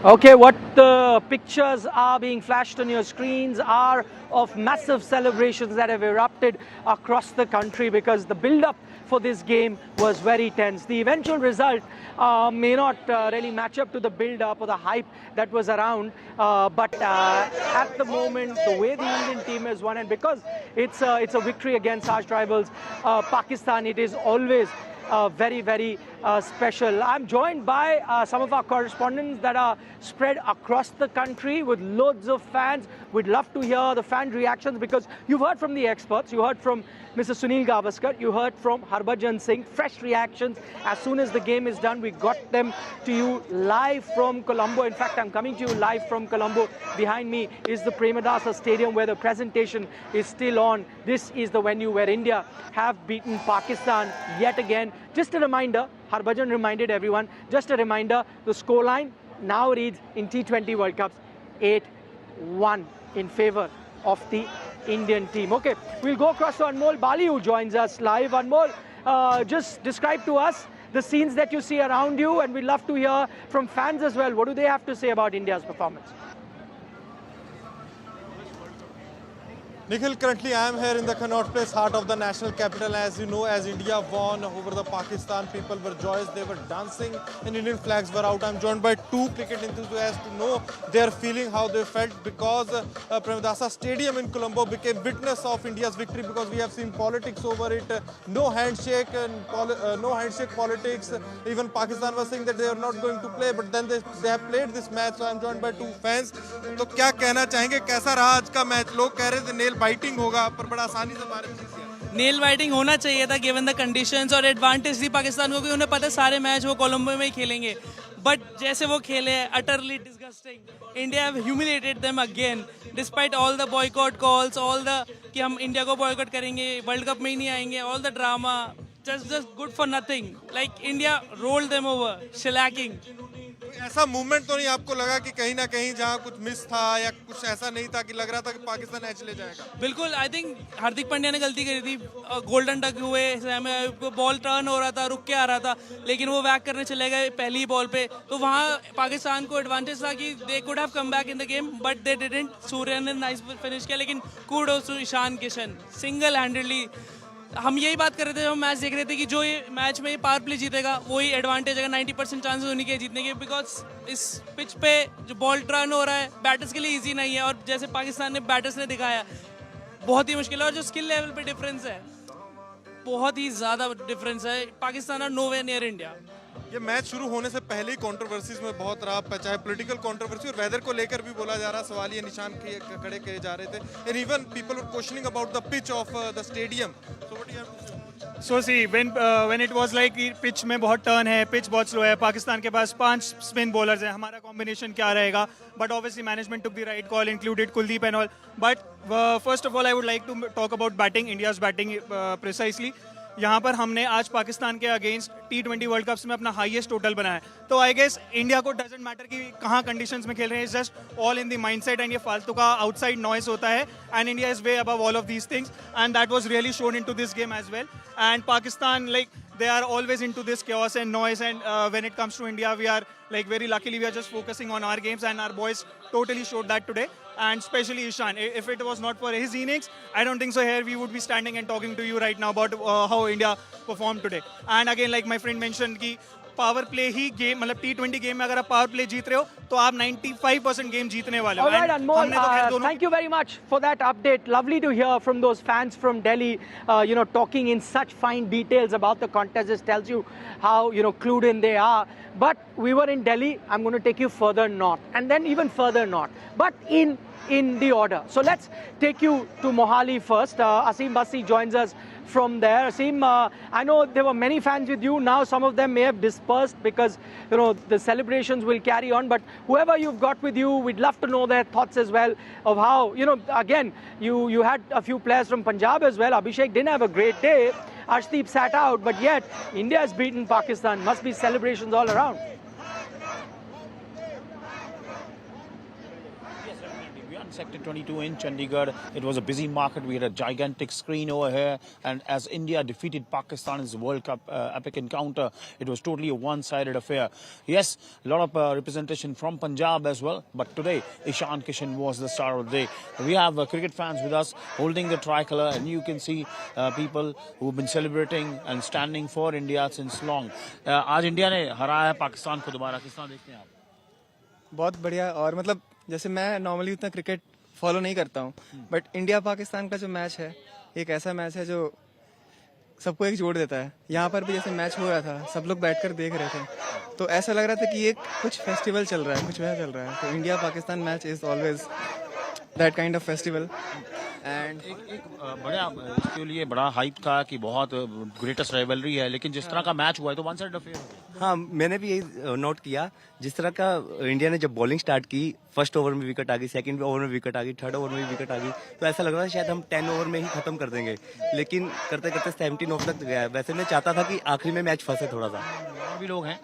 Okay, what the pictures are being flashed on your screens are of massive celebrations that have erupted across the country because the build-up for this game was very tense. The eventual result may not really match up to the build-up or the hype that was around, but at the moment, the way the Indian team has won, and because it's a victory against arch rivals Pakistan, it is always very special. I'm joined by some of our correspondents that are spread across the country with loads of fans. We'd love to hear the fan reactions because you've heard from the experts. You heard from Mr. Sunil Gavaskar. You heard from Harbhajan Singh. Fresh reactions. As soon as the game is done, we got them to you live from Colombo. In fact, I'm coming to you live from Colombo. Behind me is the Premadasa Stadium where the presentation is still on. This is the venue where India have beaten Pakistan yet again. Just a reminder, Harbhajan reminded everyone, just a reminder, the scoreline now reads in T20 World Cups 8-1 in favour of the Indian team. Okay, we'll go across to Anmol Bali who joins us live. Anmol, just describe to us the scenes that you see around you, and we'd love to hear from fans as well. What do they have to say about India's performance? Nikhil, currently I am here in the Connaught Place, heart of the national capital. As you know, as India won over the Pakistan, people were joyous, they were dancing and Indian flags were out. I'm joined by two cricket enthusiasts to know their feeling, how they felt, because Premadasa Stadium in Colombo became witness of India's victory, because we have seen politics over it, no handshake and no handshake politics. Even Pakistan was saying that they are not going to play, but then they have played this match. So I'm joined by two fans. तो क्या कहना चाहेंगे, कैसा रहा आज का match? लोग कह रहे थे नेल बाइटिंग होगा, पर बड़ा आसानी से मारे थे। नेल बाइटिंग होना चाहिए था गिवन द कंडीशंस, और एडवांटेज थी पाकिस्तान को कि उन्हें पता है सारे मैच वो कोलंबो में ही खेलेंगे, बट जैसे वो खेले utterly disgusting. India have humiliated them again despite all the boycott calls, all the कि हम इंडिया को बॉयकॉट करेंगे, वर्ल्ड कप में ही नहीं आएंगे, all the drama, just good for nothing. Like India rolled them over, shellacking. ऐसा movement तो नहीं आपको लगा कि कहीं ना कहीं जहां कुछ मिस था या कुछ ऐसा नहीं था कि लग रहा था कि पाकिस्तान ऐच ले जाएगा? बिल्कुल, आई थिंक हार्दिक पांड्या ने गलती करी थी। गोल्डन टक हुए, बॉल टर्न हो रहा था, रुक के आ रहा था, लेकिन वो बैक करने चले गए पहली बॉल पे, तो वहाँ पाकिस्तान को एडवांटेज था कि they could have come back in the game, but they didn't. Surya ने नाइस फिनिश किया, लेकिन kudos to Ishan Kishan, single handedly. हम यही बात कर रहे थे जब हम मैच देख रहे थे कि जो ये मैच में पावर प्ले जीतेगा वही एडवांटेज है, 90% चांसेस उन्हीं के जीतने के, बिकॉज इस पिच पे जो बॉल टर्न हो रहा है बैटर्स के लिए इजी नहीं है, और जैसे पाकिस्तान ने बैटर्स ने दिखाया बहुत ही मुश्किल है, और जो स्किल लेवल पे डिफरेंस है बहुत ही ज़्यादा डिफरेंस है। पाकिस्तान और नोवे नियर इंडिया। ये मैच शुरू होने से पहले ही कंट्रोवर्सीज में बहुत रहा, चाहे पॉलिटिकल कंट्रोवर्सी और वेदर को लेकर भी बोला जा रहा, सवाल ये निशान खड़े किए जा रहे थे, and even people were questioning about the pitch of the stadium. So what you have to say? So see, when it was like pitch में बहुत टर्न है, पिच बहुत स्लो है, पाकिस्तान के पास 5 स्पिन बॉलर्स हैं, हमारा कॉम्बिनेशन क्या रहेगा? But obviously management took the right call, included Kuldeep and all. But first of all, I would like to talk about batting, India's batting precisely. यहाँ पर हमने आज पाकिस्तान के अगेंस्ट T20 वर्ल्ड कप्स में अपना हाईएस्ट टोटल बनाया, तो I guess India को डजेंट मैटर कि कहाँ कंडीशंस में खेल रहे हैं, it's just all in the mindset, and ये फालतू का आउटसाइड नॉइस होता है, and India is way above all of these things, and that was really shown into this game as well. And Pakistan, like, they are always into this chaos and noise, and when it comes to India, we are like very luckily we are just focusing on our games, and our boys totally showed that today, and especially Ishan. If it was not for his innings, I don't think so here we would be standing and talking to you right now about how India performed today. And again, like my friend mentioned ki power play he game, मतलब T20 game में अगर आप power play जीत रहे हो तो आप 95% game जीतने वाले हो. All right, Anmol, thank you very much for that update. Lovely to hear from those fans from Delhi, talking in such fine details about the contest. This tells you how, clued in they are. But we were in Delhi. I'm going to take you further north, and then even further north, but in the order. So let's take you to Mohali first. Asim Basi joins us from there. Asim, I know there were many fans with you. Now some of them may have dispersed because the celebrations will carry on. But whoever you've got with you, we'd love to know their thoughts as well of how, again, you had a few players from Punjab as well. Abhishek didn't have a great day. Arshdeep sat out, but yet India has beaten Pakistan. Must be celebrations all around. Sector 22 in Chandigarh. It was a busy market. We had a gigantic screen over here. And as India defeated Pakistan in the World Cup epic encounter, it was totally a one-sided affair. Yes, a lot of representation from Punjab as well. But today, Ishan Kishan was the star of the day. We have cricket fans with us holding the tricolour. And you can see people who have been celebrating and standing for India since long. आज India ने हराया है पाकिस्तान को दोबारा. किस तरह देखते हैं आप? बहुत बढ़िया. और मतलब जैसे मैं नॉर्मली उतना क्रिकेट फॉलो नहीं करता हूँ, बट इंडिया पाकिस्तान का जो मैच है एक ऐसा मैच है जो सबको एक जोड़ देता है. यहाँ पर भी जैसे मैच हो रहा था, सब लोग बैठकर देख रहे थे, तो ऐसा लग रहा था कि एक कुछ फेस्टिवल चल रहा है, कुछ वह चल रहा है. तो India Pakistan match is always that kind of festival. And एक बड़ा इसके लिए बड़ा हाइप था कि बहुत ग्रेटेस्ट राइवलरी है, लेकिन जिस तरह का मैच हुआ है तो वन साइड अफेयर हो गया. हाँ, मैंने भी यही नोट किया. जिस तरह का इंडिया ने जब बॉलिंग स्टार्ट की, फर्स्ट ओवर में विकेट आ गई, सेकंड ओवर में विकेट आ गई, थर्ड ओवर में भी विकेट आ गई, तो ऐसा लग रहा था शायद हम 10 ओवर में ही खत्म कर देंगे, लेकिन करते करते 17 ओवर तक गया. वैसे मैं चाहता था कि आखिरी में मैच फंसे थोड़ा सा. भी लोग हैं.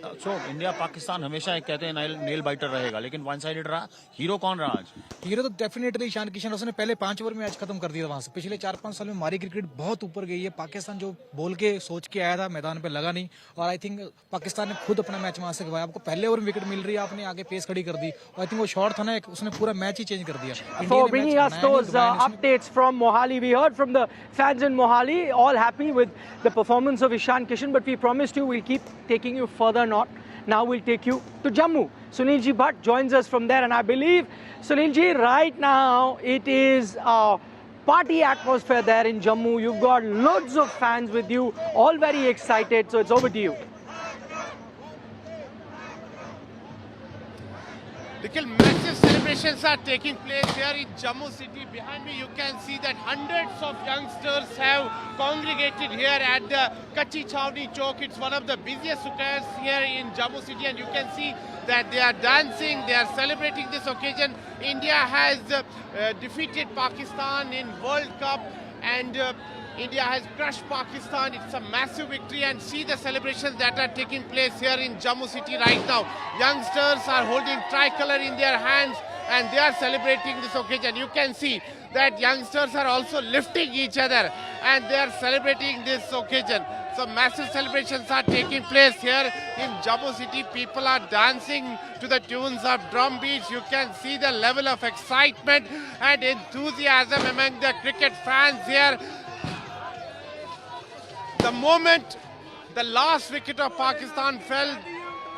सो इंडिया पाकिस्तान हमेशा एक कहते हैं नेल बाइटर रहेगा, लेकिन वन साइडेड रहा. हीरो कौन रहा आज? हीरो तो डेफिनेटली ईशान किशन. उसने पहले 5 ओवर में मैच खत्म कर दिया वहां से. पिछले 4-5 साल में हमारी क्रिकेट बहुत ऊपर गई है. पाकिस्तान जो बोल के सोच के आया था मैदान पे लगा नहीं, और आई थिंक पाकिस्तान ने खुद अपना मैच वहां से गवाया. आपको पहले ओवर में विकेट मिल रही है, आपने आगे पेस खड़ी कर दी, और आई थिंक वो शॉट था ना, उसने पूरा मैच ही चेंज कर दिया. For bringing us those updates from Mohali. We heard from the fans in Mohali, all happy with the performance of Ishan Kishan, but we promised you we'll keep taking you further north. Now we'll take you to Jammu. Sunilji Bhatt joins us from there, and I believe, Sunilji, right now it is a party atmosphere there in Jammu. You've got loads of fans with you, all very excited, so it's over to you. Nikhil, massive celebrations are taking place here in Jammu city. Behind me you can see that hundreds of youngsters have congregated here at the Kachi Chowni Chowk. It's one of the busiest squares here in Jammu city, and you can see that they are dancing, they are celebrating this occasion. India has defeated Pakistan in World Cup, and India has crushed Pakistan. It's a massive victory, and see the celebrations that are taking place here in Jammu city right now. Youngsters are holding tricolour in their hands and they are celebrating this occasion. You can see that youngsters are also lifting each other and they are celebrating this occasion. So massive celebrations are taking place here in Jammu city. People are dancing to the tunes of drum beats. You can see the level of excitement and enthusiasm among the cricket fans here. The moment the last wicket of Pakistan fell,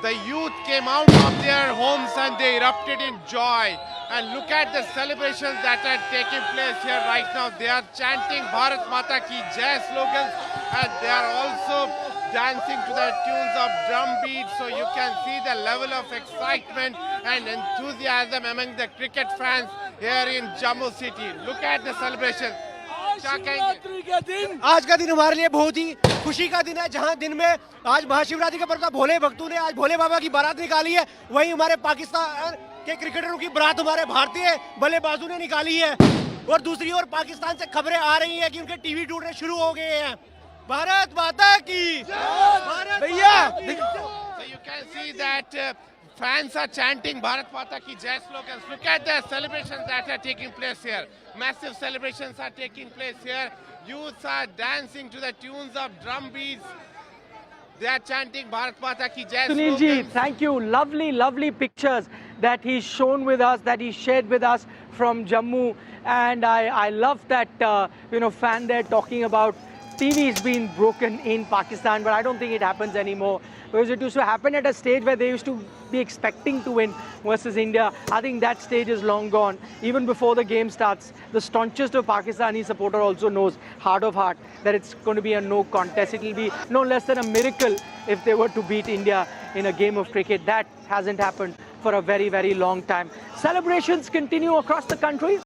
the youth came out of their homes and they erupted in joy. And look at the celebrations that are taking place here right now. They are chanting Bharat Mata Ki Jai slogans, and they are also dancing to the tunes of drum beats. So you can see the level of excitement and enthusiasm among the cricket fans here in Jammu city. Look at the celebrations. आज का दिन हमारे लिए बहुत ही खुशी का दिन है, जहां दिन में आज महाशिवरात्रि का पर्व भोले भक्तों ने आज भोले बाबा की बारात निकाली है. वहीं हमारे पाकिस्तान के क्रिकेटरों की बारात हमारे भारतीय बल्लेबाजों ने निकाली है. और दूसरी ओर पाकिस्तान से खबरें आ रही हैं कि उनके टीवी टूटने शुरू हो गए हैं. भारत माता की भैया. So you can see that fans are chanting Bharat Mata Ki Jai slogans. Look at the celebrations that are taking place here. Massive celebrations are taking place here. Youths are dancing to the tunes of drum beats. They are chanting Bharat Mata Ki Jai Sunilji, slogans. thank you. Lovely, lovely pictures that he's shown with us, that he shared with us from Jammu. And I love that, fan there talking about TVs being broken in Pakistan, but I don't think it happens anymore. Because it used to happen at a stage where they used to be expecting to win versus India. I think that stage is long gone. Even before the game starts, the staunchest of Pakistani supporter also knows, heart of heart, that it's going to be a no contest. It will be no less than a miracle if they were to beat India in a game of cricket. That hasn't happened for a very, very long time. Celebrations continue across the country.